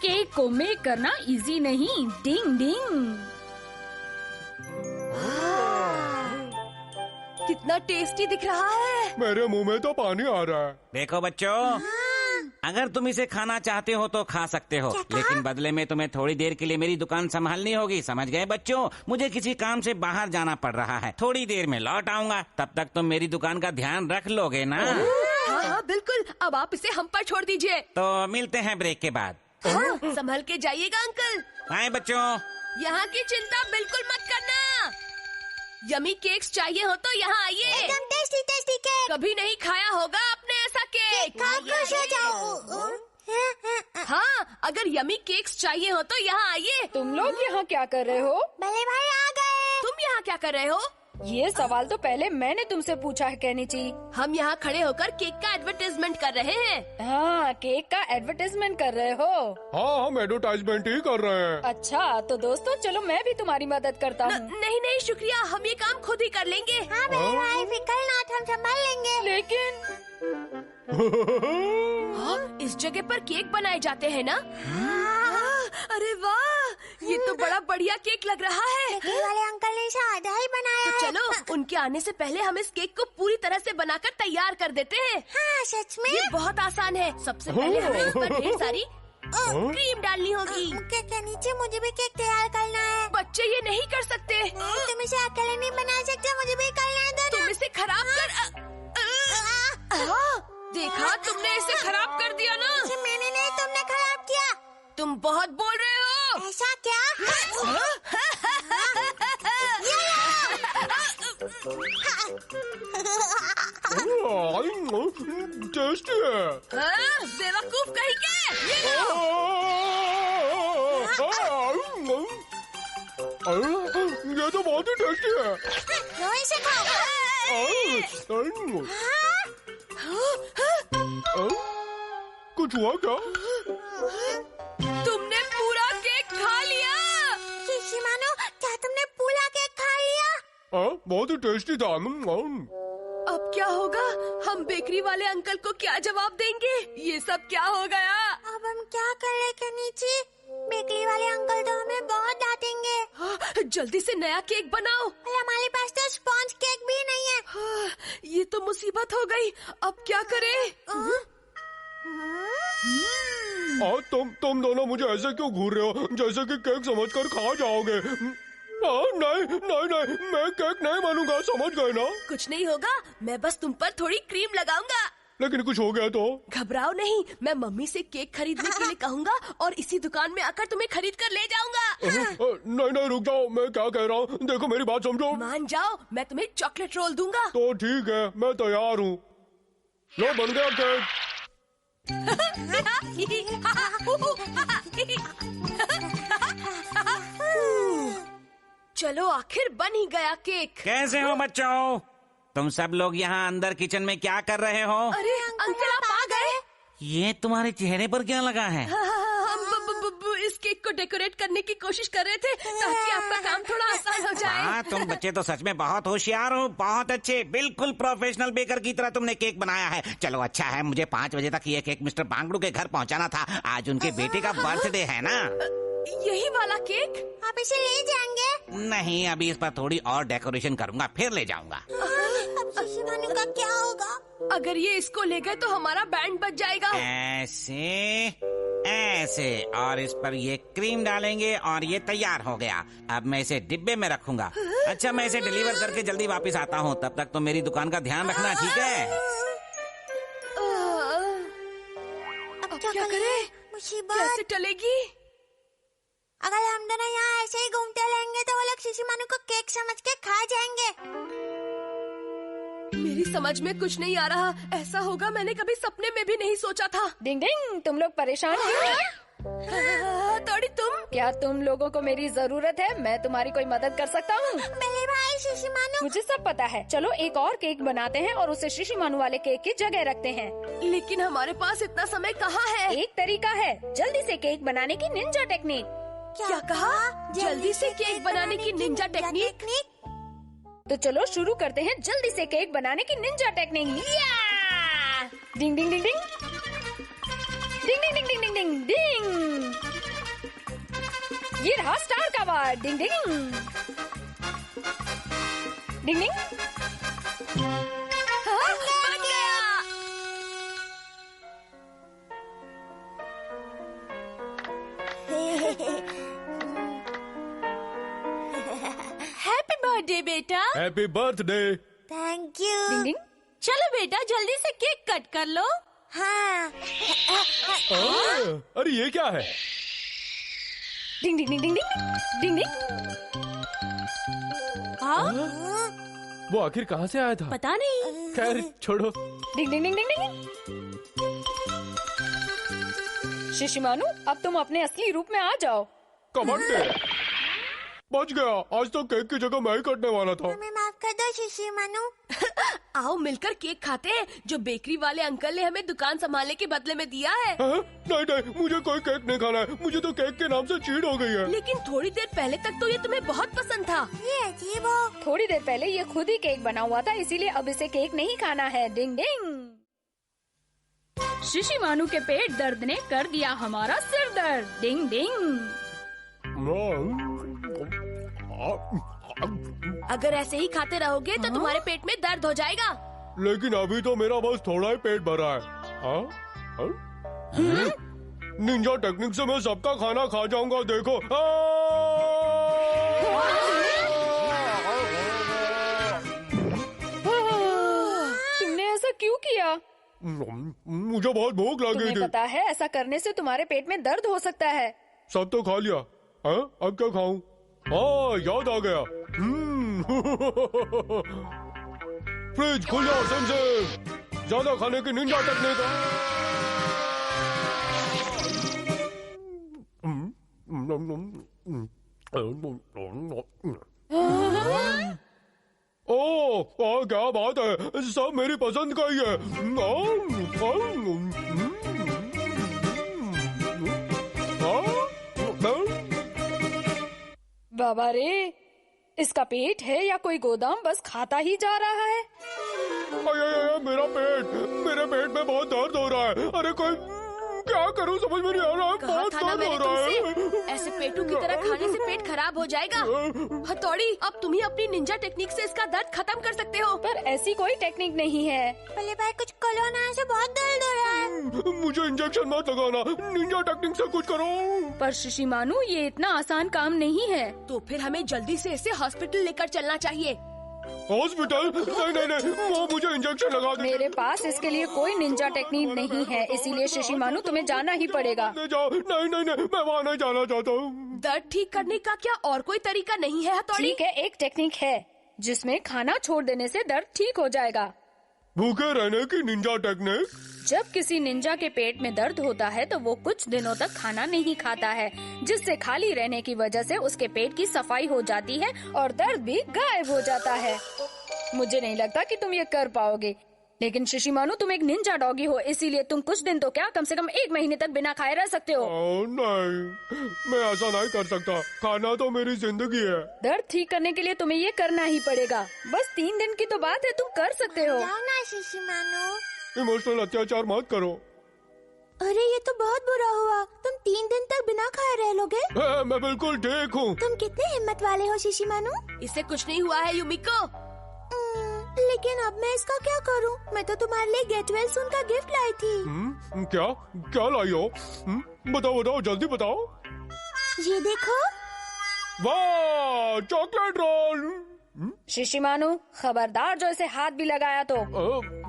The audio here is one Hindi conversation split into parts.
केक को मेक करना इजी नहीं। डिंग डिंग। कितना टेस्टी दिख रहा है। मेरे मुंह में तो पानी आ रहा है। देखो बच्चों, अगर तुम इसे खाना चाहते हो तो खा सकते हो, लेकिन बदले में तुम्हें थोड़ी देर के लिए मेरी दुकान संभालनी होगी। समझ गए बच्चों? मुझे किसी काम से बाहर जाना पड़ रहा है, थोड़ी देर में लौट आऊंगा। तब तक तुम मेरी दुकान का ध्यान रख लोगे ना? हाँ हाँ बिल्कुल। अब आप इसे हम पर छोड़ दीजिए। तो मिलते हैं ब्रेक के बाद। हाँ, संभल के जाइएगा अंकल। बाय बच्चों। यहाँ की चिंता बिल्कुल मत करना। यमी केक्स चाहिए हो तो यहाँ आइए। एकदम टेस्टी टेस्टी केक। कभी नहीं खाया होगा आपने ऐसा केक। खा खुश हो जाओ। हाँ, अगर यमी केक्स चाहिए हो तो यहाँ आइए। तुम लोग यहाँ क्या कर रहे हो? भले भाई आ गए। तुम यहाँ क्या कर रहे हो? ये सवाल तो पहले मैंने तुमसे पूछा है केनिची। हम यहाँ खड़े होकर केक का एडवर्टाइजमेंट कर रहे हैं। हाँ, केक का एडवर्टाइजमेंट कर रहे हो? हाँ, हम एडवर्टाइजमेंट ही कर रहे हैं। अच्छा, तो दोस्तों चलो मैं भी तुम्हारी मदद करता हूँ। नहीं नहीं शुक्रिया, हम ये काम खुद ही कर लेंगे। हाँ भले भाई, फिकर ना, हम संभाल लेंगे। लेकिन हाँ, इस जगह पर केक बनाए जाते हैं ना? हाँ, अरे वाह, ये तो बड़ा बढ़िया केक लग रहा है। केक वाले अंकल ने इसे आधा ही बनाया तो है। चलो, उनके आने से पहले हम इस केक को पूरी तरह से बनाकर तैयार कर देते हैं। हाँ सच में। ये बहुत आसान है। सबसे पहले हमें इस पर ढेर सारी क्रीम डालनी होगी। केक के नीचे मुझे भी केक तैयार करना है। बच्चे ये नहीं कर सकते। तुम इसे अकेले नहीं बना सकते, मुझे भी करना है। तुम इसे खराब कर देखा, तुमने इसे खराब कर दिया ना। मैंने नहीं, तुमने खराब किया। तुम बहुत बोल रहे हो। ऐसा क्या? टेस्टी है। बेवकूफ कहीं के। ये लो। ये तो बहुत ही टेस्टी है। लो इसे कुछ हुआ क्या? तुमने पूरा केक खा लिया। शिशिमानो, क्या तुमने पूरा केक खा लिया? बहुत ही टेस्टी था। अब क्या होगा? हम बेकरी वाले अंकल को क्या जवाब देंगे? ये सब क्या हो गया? अब हम क्या करें केनिची? बेकरी वाले अंकल तो हमें बहुत डांटेंगे। जल्दी से नया केक बनाओ। और हमारे पास तो स्पॉन्ज केक भी नहीं है। ये तो मुसीबत हो गई। अब क्या करें? तुम दोनों मुझे ऐसे क्यों घूर रहे हो, जैसे कि केक समझकर खा जाओगे? नहीं नहीं नहीं, मैं केक नहीं बनूंगा, समझ गए ना? कुछ नहीं होगा, मैं बस तुम पर थोड़ी क्रीम लगाऊंगा। लेकिन कुछ हो गया तो? घबराओ नहीं, मैं मम्मी से केक खरीदने के लिए कहूँगा और इसी दुकान में आकर तुम्हें खरीद कर ले जाऊंगा। नहीं नहीं, रुक जाओ, मैं क्या कह रहा हूँ, देखो मेरी बात समझो। मान जाओ, मैं तुम्हें चॉकलेट रोल दूंगा। तो ठीक है, मैं तैयार हूँ। लो, बन गया केक। चलो, आखिर बन ही गया केक। कैसे हो बच्चों? तुम सब लोग यहाँ अंदर किचन में क्या कर रहे हो? अरे अंकल, आप आ गए। ये तुम्हारे चेहरे पर क्या लगा है? हम इस केक को डेकोरेट करने की कोशिश कर रहे थे ताकि आपका काम थोड़ा आसान हो जाए। हाँ, तुम बच्चे तो सच में बहुत होशियार हो, बहुत अच्छे, बिल्कुल प्रोफेशनल बेकर की तरह तुमने केक बनाया है। चलो अच्छा है, मुझे 5 बजे तक ये केक मिस्टर बांगड़ू के घर पहुँचाना था। आज उनके बेटे का बर्थडे है ना। यही वाला केक? आप इसे ले जाएंगे? नहीं, अभी इस पर थोड़ी और डेकोरेशन करूँगा, फिर ले जाऊँगा। अब शिशिमानो का क्या होगा? अगर ये इसको ले गए तो हमारा बैंड बच जाएगा। ऐसे ऐसे, और इस पर ये क्रीम डालेंगे और ये तैयार हो गया। अब मैं इसे डिब्बे में रखूंगा। अच्छा, मैं इसे डिलीवर करके जल्दी वापस आता हूँ, तब तक तो मेरी दुकान का ध्यान रखना, ठीक है? अब क्या करें? मुसीबत। कैसे टलेगी? अगर हम दोनों यहाँ ऐसे ही घूमते रहेंगे तो वो लोग शिशिमानो को केक समझ के खा जाएंगे। मेरी समझ में कुछ नहीं आ रहा। ऐसा होगा मैंने कभी सपने में भी नहीं सोचा था। डिंग डिंग, तुम लोग परेशान हो? तोड़ी, तुम? क्या तुम लोगों को मेरी जरूरत है? मैं तुम्हारी कोई मदद कर सकता हूँ? मेरे भाई शिशिमानो। मुझे सब पता है। चलो एक और केक बनाते हैं और उसे शिशिमानो वाले केक की जगह रखते हैं। लेकिन हमारे पास इतना समय कहाँ है? एक तरीका है, जल्दी से केक बनाने की निंजा टेक्निक। क्या कहा? जल्दी से केक बनाने की निंजा टेक्निक? तो चलो शुरू करते हैं जल्दी से केक बनाने की निंजा टेक्निक। डिंग ding ding ding ding ding ding ding ding ding डिंग। ये रहा स्टार का वार। डिंग डिंग डिंग डिंग। बन गया। हैप्पी बर्थडे बेटा। Happy birthday. Thank you. Ding ding. चलो बेटा जल्दी से केक कट कर लो। हाँ। अरे ये क्या है? डिंग डिंग डिंग डिंग डिंग डिंग। हाँ वो आखिर कहाँ से आया था? पता नहीं। खैर छोड़ो। डिंग डिंग डिंग डिंग डिंग। शिशिमानु, अब तुम अपने असली रूप में आ जाओ। कमंडे बच गया। आज तो केक की जगह मैं ही कटने वाला था। हमें माफ कर दो शिशिमानु। आओ मिलकर केक खाते हैं जो बेकरी वाले अंकल ने हमें दुकान संभालने के बदले में दिया है। हाँ? नहीं नहीं, मुझे कोई केक नहीं खाना है। मुझे तो केक के नाम से चीड़ हो गई है। लेकिन थोड़ी देर पहले तक तो ये तुम्हें बहुत पसंद था। ये अजीब हो। थोड़ी देर पहले ये खुद ही केक बना हुआ था, इसीलिए अब इसे केक नहीं खाना है। डिंग डिंग। शिशिमानु के पेट दर्द ने कर दिया हमारा सिर दर्द। डिंग डिंग। अगर ऐसे ही खाते रहोगे तो तुम्हारे पेट में दर्द हो जाएगा। लेकिन अभी तो मेरा बस थोड़ा ही पेट भरा है। हाँ? हाँ? निंजा टेक्निक से मैं सबका खाना खा जाऊंगा। देखो। तुमने ऐसा क्यों किया? मुझे बहुत भूख लगी तुम्हें थी। पता है ऐसा करने से तुम्हारे पेट में दर्द हो सकता है। सब तो खा लिया। हाँ? अब क्या खाऊं? हाँ, याद आ गया। फ्रिज खुल जाओ सेंसेर। ज्यादा खाने की निंजा टेक्निक। ओह, क्या बात है। सब मेरी पसंद का ही है। बाबा रे, इसका पेट है या कोई गोदाम बस खाता ही जा रहा है। मेरा पेट, मेरे पेट में बहुत दर्द हो रहा है। अरे कोई क्या करूं समझ में नहीं आ रहा है। कहा बहुत था ना दर्द हो मैंने रहा है। तुमसे, ऐसे पेटू की तरह खाने से पेट खराब हो जाएगा। हथौड़ी, अब तुम ही अपनी निंजा टेक्निक से इसका दर्द खत्म कर सकते हो। पर ऐसी कोई टेक्निक नहीं है। पहले भाई कुछ करो ना, ऐसे बहुत दर्द हो रहा है। मुझे इंजेक्शन मत लगाना। निंजा टेक्निक से कुछ करो। पर शिशिमानु, ये इतना आसान काम नहीं है। तो फिर हमें जल्दी से इसे हॉस्पिटल लेकर चलना चाहिए। हॉस्पिटल? नहीं नहीं नहीं, वो मुझे इंजेक्शन लगा दे। मेरे पास इसके लिए कोई निंजा टेक्निक नहीं है, इसीलिए शिशिमानु तुम्हें जाना ही पड़ेगा। ले जाओ। नहीं नहीं नहीं, मैं वहाँ नहीं जाना चाहता हूँ। दर्द ठीक करने का क्या और कोई तरीका नहीं है हथौड़ी? ठीक है, एक टेक्निक है जिसमें खाना छोड़ देने से दर्द ठीक हो जाएगा। भूखे रहने की निंजा टेक्निक? जब किसी निंजा के पेट में दर्द होता है तो वो कुछ दिनों तक खाना नहीं खाता है, जिससे खाली रहने की वजह से उसके पेट की सफाई हो जाती है और दर्द भी गायब हो जाता है। मुझे नहीं लगता कि तुम ये कर पाओगे, लेकिन शिशिमानु तुम एक निंजा डॉगी हो, इसीलिए तुम कुछ दिन तो क्या कम से कम 1 महीने तक बिना खाए रह सकते हो। नहीं, मैं ऐसा नहीं कर सकता। खाना तो मेरी जिंदगी है। दर्द ठीक करने के लिए तुम्हें ये करना ही पड़ेगा। बस 3 दिन की तो बात है, तुम कर सकते हो। जाओ ना शिशिमानु। इमोशनल अत्याचार मत करो। अरे ये तो बहुत बुरा हुआ। तुम 3 दिन तक बिना खाए रह लोगे? मैं बिल्कुल ठीक हूँ। तुम कितने हिम्मत वाले हो शिशिमानु। इससे कुछ नहीं हुआ है युमिको। लेकिन अब मैं इसका क्या करूं? मैं तो तुम्हारे लिए गेट वेल सून का गिफ्ट लाई थी। क्या क्या लाई हो? बताओ बताओ, जल्दी बताओ। ये देखो। वाह, चॉकलेट रोल। शिशिमानु, खबरदार जो इसे हाथ भी लगाया तो।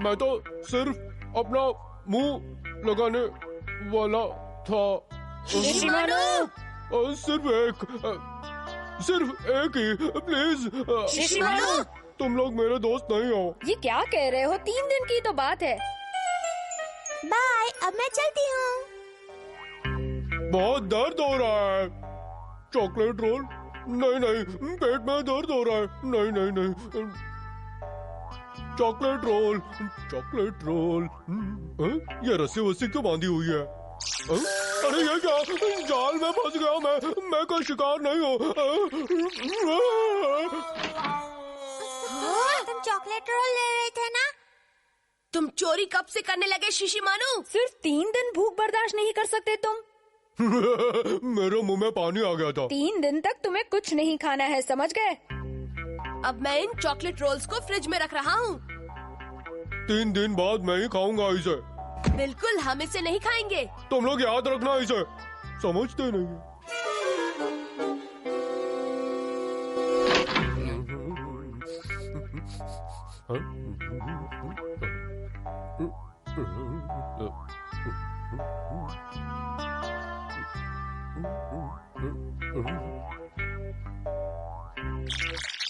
मैं तो सिर्फ अपना मुंह लगाने वाला था। शिशिमानु, सिर्फ एक ही, प्लीज। शिशिमानु, तुम लोग मेरे दोस्त नहीं हो। ये क्या कह रहे हो? 3 दिन की तो बात है। बाय, अब मैं चलती हूँ। बहुत दर्द हो रहा है। Chocolate roll? नहीं नहीं, पेट में दर्द हो रहा है। नहीं नहीं नहीं, चॉकलेट रोल, चॉकलेट रोल। ये रस्सी वस्सी क्यों बांधी हुई है? अरे ये क्या, जाल में फंस गया मैं कोई शिकार नहीं हूँ। तुम चॉकलेट रोल ले रहे थे ना? तुम चोरी कब से करने लगे शिशिमानु? सिर्फ 3 दिन भूख बर्दाश्त नहीं कर सकते तुम? मेरे मुंह में पानी आ गया था। 3 दिन तक तुम्हें कुछ नहीं खाना है, समझ गए? अब मैं इन चॉकलेट रोल्स को फ्रिज में रख रहा हूँ। 3 दिन बाद मैं ही खाऊंगा इसे। बिल्कुल, हम इसे नहीं खाएंगे। तुम लोग याद रखना इसे, समझते नहीं।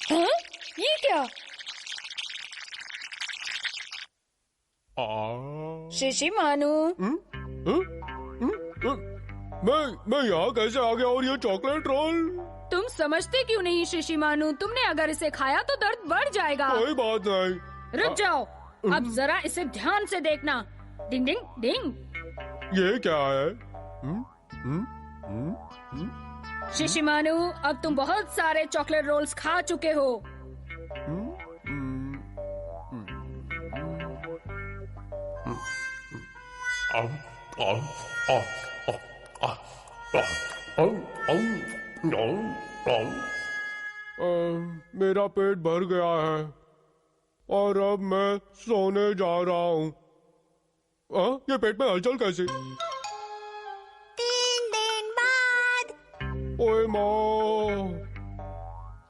हाँ? ये क्या? शिशी मानू, मैं यहाँ कैसे आ गया और ये चॉकलेट रोल? तुम समझते क्यों नहीं शिशी मानू? तुमने अगर इसे खाया तो दर्द बढ़ जाएगा। कोई बात नहीं। रुक जाओ, अब जरा इसे ध्यान से देखना। डिंग डिंग डिंग। ये क्या है? शिशी मानू, अब तुम बहुत सारे चॉकलेट रोल्स खा चुके हो। मेरा पेट भर गया है और अब मैं सोने जा रहा हूँ। ये पेट में हलचल कैसी? 3 दिन बाद। ओए माँ,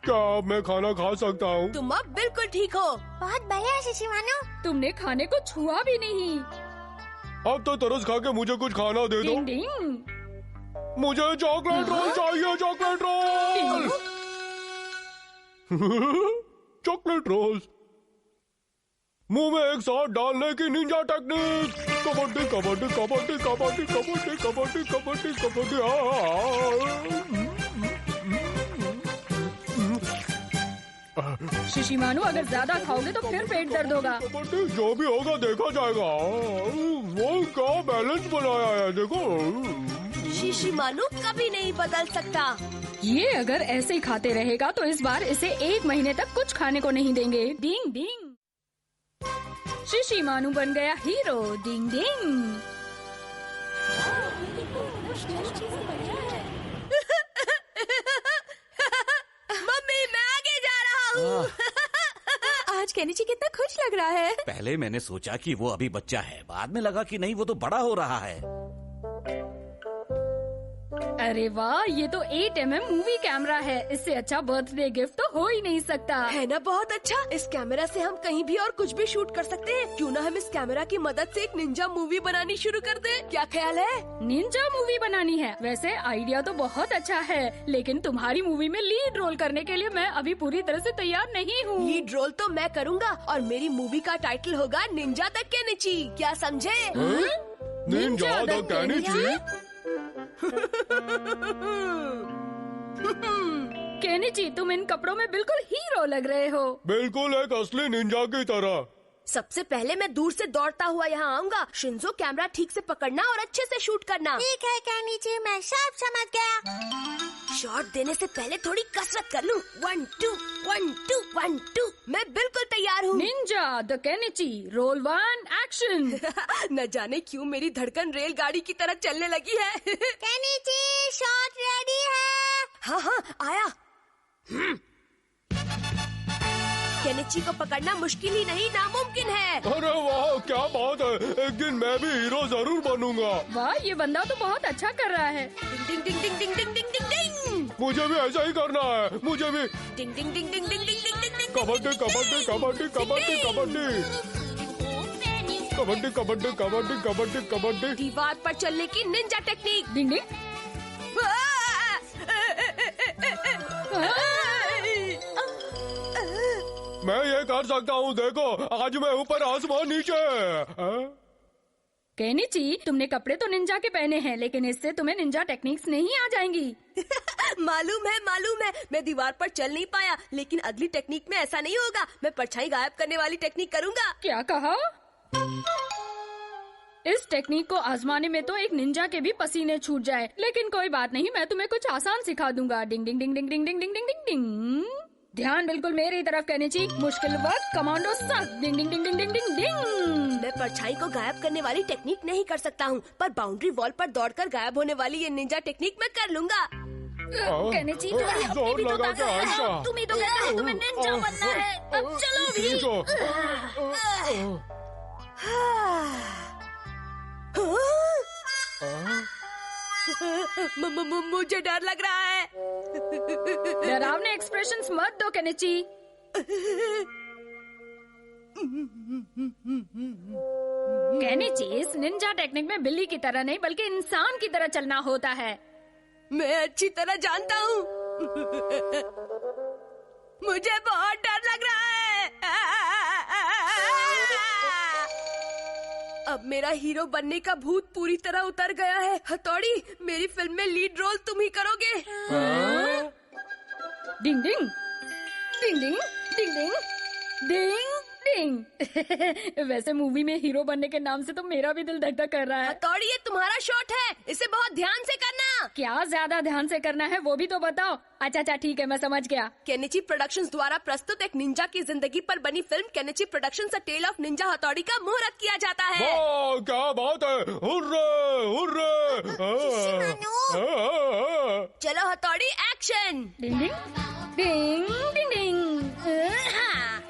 क्या अब मैं खाना खा सकता हूँ? तुम अब बिल्कुल ठीक हो। बहुत बढ़िया शिशी मानू। तुमने खाने को छुआ भी नहीं। अब तो तरस खा के मुझे कुछ खाना दे दो। डिंग डिंग। मुझे चॉकलेट रोल चाहिए, चॉकलेट रोल। चॉकलेट रोल मुंह में एक साथ डालने की निंजा टेक्निक। कबड्डी कबड्डी कबड्डी कबड्डी कबड्डी कबड्डी कबड्डी कबड्डी। शिशी मानू, अगर ज्यादा खाओगे तो फिर पेट दर्द होगा। कबड्डी जो भी होगा देखा जाएगा। वो क्या बैलेंस बनाया है देखो। शिशी मानू कभी नहीं बदल सकता। ये अगर ऐसे ही खाते रहेगा तो इस बार इसे 1 महीने तक कुछ खाने को नहीं देंगे। डिंग डिंग। शिशी मानू बन गया हीरो। डिंग डिंग। मम्मी, मैं आगे जा रहा हूँ। आज केनिची कितना खुश लग रहा है। पहले मैंने सोचा कि वो अभी बच्चा है, बाद में लगा कि नहीं, वो तो बड़ा हो रहा है। अरे वाह, ये तो 8mm मूवी कैमरा है। इससे अच्छा बर्थडे गिफ्ट तो हो ही नहीं सकता। है ना बहुत अच्छा। इस कैमरा से हम कहीं भी और कुछ भी शूट कर सकते हैं। क्यों ना हम इस कैमरा की मदद से एक निंजा मूवी बनानी शुरू कर दें? क्या ख्याल है? निंजा मूवी बनानी है? वैसे आइडिया तो बहुत अच्छा है, लेकिन तुम्हारी मूवी में लीड रोल करने के लिए मैं अभी पूरी तरह से तैयार नहीं हूँ। लीड रोल तो मैं करूँगा और मेरी मूवी का टाइटल होगा निंजा द केनिची। क्या समझे? Ninja the Kenichi. केनिची, तुम इन कपड़ों में बिल्कुल हीरो लग रहे हो। बिल्कुल एक असली निंजा की तरह। सबसे पहले मैं दूर से दौड़ता हुआ यहाँ आऊँगा। शिंजो, कैमरा ठीक से पकड़ना और अच्छे से शूट करना। ठीक है केनिची, मैं सब समझ गया। शॉट देने से पहले थोड़ी कसरत कर लूं। 1 2 1 2 1 2। मैं बिल्कुल तैयार हूँ। Ninja the Kenichi, role 1 action. न जाने क्यों मेरी धड़कन रेलगाड़ी की तरह चलने लगी है। केनिची, शॉट रेडी है। हाँ हाँ, आया। केनिची को पकड़ना मुश्किल ही नहीं, नामुमकिन है। अरे वाह, क्या बात है। एक दिन मैं भी हीरो जरूर बनूंगा। वाह, ये बंदा तो बहुत अच्छा कर रहा है। डिंग ding ding ding ding ding ding डिंग। मुझे भी ऐसा ही करना है। मुझे भी। डिंग ding ding ding ding ding ding डिंग। कबड्डी कबड्डी कबड्डी कबड्डी कबड्डी कबड्डी कबड्डी कबड्डी कबड्डी कबड्डी। दीवार पर चलने की निंजा टेक्निक। डिंग डिंग। मैं ये कर सकता हूँ, देखो आज मैं ऊपर आसमान नीचे। केनिची, तुमने कपड़े तो निंजा के पहने हैं, लेकिन इससे तुम्हें निंजा टेक्निक्स नहीं आ जाएंगी। मालूम है। मैं दीवार पर चल नहीं पाया, लेकिन अगली टेक्निक में ऐसा नहीं होगा। मैं परछाई गायब करने वाली टेक्निक करूँगा। क्या कहा? इस टेक्निक को आजमाने में तो एक निंजा के भी पसीने छूट जाए, लेकिन कोई बात नहीं, मैं तुम्हें कुछ आसान सिखा दूंगा। डिंग ding ding ding ding ding ding ding डिंग। ध्यान बिल्कुल मेरी तरफ केनिची। मुश्किल वक्त कमांडो साथ। डिंग ding ding ding ding ding डिंग। मैं परछाई को गायब करने वाली टेक्निक नहीं कर सकता हूँ, पर बाउंड्री वॉल पर दौड़कर गायब होने वाली ये निंजा टेक्निक मैं कर लूँगा। केनिची तुम्हारी अपनी जोर भी तो लगा ताकत के है। आशा। तुम ही तो कहते हो तुम्हें निंजा बनना है। अब चलो भी। मुझे डर लग रहा है। डरावने एक्सप्रेशंस मत दो केनिची। केनिची, इस निंजा टेक्निक में बिल्ली की तरह नहीं बल्कि इंसान की तरह चलना होता है। मैं अच्छी तरह जानता हूँ। मुझे बहुत डर लग रहा है। अब मेरा हीरो बनने का भूत पूरी तरह उतर गया है। हथौड़ी, मेरी फिल्म में लीड रोल तुम ही करोगे। डिंग ding ding ding ding ding ding डिंग। वैसे मूवी में हीरो बनने के नाम से तो मेरा भी दिल धक धक कर रहा है। हथौड़ी, ये तुम्हारा शॉट है, इसे बहुत ध्यान से करना। क्या ज्यादा ध्यान से करना है वो भी तो बताओ। अच्छा ठीक है, मैं समझ गया। केनिची प्रोडक्शंस द्वारा प्रस्तुत एक निंजा की जिंदगी पर बनी फिल्म Kenichi productions a tale of ninja Hattori का मुहूर्त किया जाता है। वाह, क्या बात है। Hurray hurray. चलो हथौड़ी, action. Ding ding ding ding ding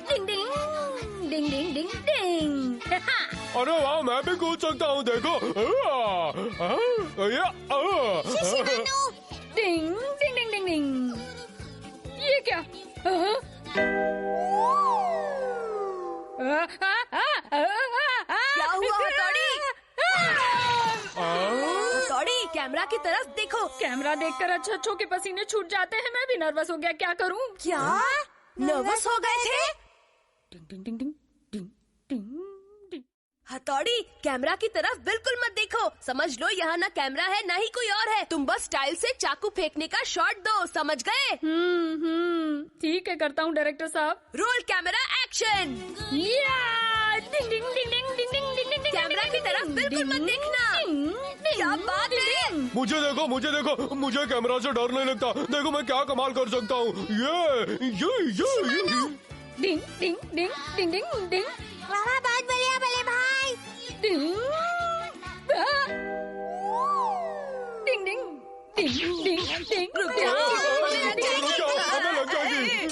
ding ding ding ding ding डिंग। अरे वाह, मैं भी कूद सकता हूँ, देखो। डिंग डिंग डिंग डिंग डिंग। ये क्या? क्या हुआ हथौड़ी? हथौड़ी, कैमरा की तरफ देखो। कैमरा देखकर अच्छों के पसीने छूट जाते हैं। मैं भी नर्वस हो गया, क्या करूं? क्या नर्वस हो गए थे? डिंग ding ding ding ding ding डिंग। हथौड़ी, कैमरा की तरफ बिल्कुल मत देखो। समझ लो यहाँ ना कैमरा है ना ही कोई और है। तुम बस स्टाइल से चाकू फेंकने का शॉट दो, समझ गए? ठीक है, करता हूँ डायरेक्टर साहब। Roll camera, action. Ding ding ding ding ding ding ding ding. Camera की तरफ बिल्कुल मत देखना। क्या बात है? मुझे देखो, मुझे देखो, मुझे कैमरा से डर नहीं लगता। देखो मैं क्या कमाल कर सकता हूँ। ये डिंग डिंग डिंग डिंग डिंग डिंग। वाह, बहुत बढ़िया बल्ले भाई। डिंग डिंग डिंग डिंग डिंग डिंग। हमें लग जाएगी।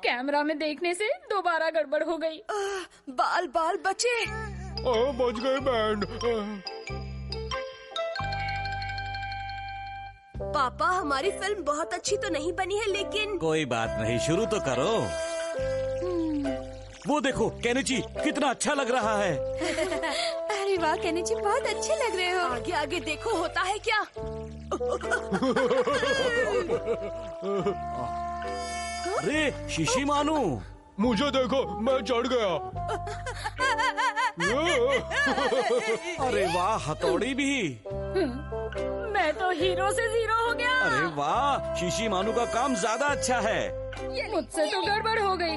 कैमरा में देखने से दोबारा गड़बड़ हो गई। बाल बाल बचे। बच गए बैंड। पापा, हमारी फिल्म बहुत अच्छी तो नहीं बनी है, लेकिन कोई बात नहीं, शुरू तो करो। वो देखो केनिची, कितना अच्छा लग रहा है। अरे वाह केनिची, बहुत अच्छे लग रहे हो। आगे आगे देखो, होता है क्या? अरे शिशिमानु, मुझे देखो, मैं चढ़ गया। अरे वाह, हथौड़ी भी। मैं तो हीरो से जीरो हो गया। अरे वाह, शिशिमानु का काम ज्यादा अच्छा है। मुझसे तो गड़बड़ हो गई।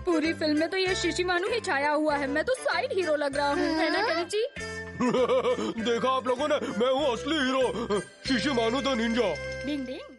पूरी फिल्म में तो ये शिशिमानु ही छाया हुआ है। मैं तो साइड हीरो लग रहा हूँ, है ना केनिची? देखा आप लोगों ने, मैं हूँ असली हीरो, शिशिमानु द निंजा। Ding ding.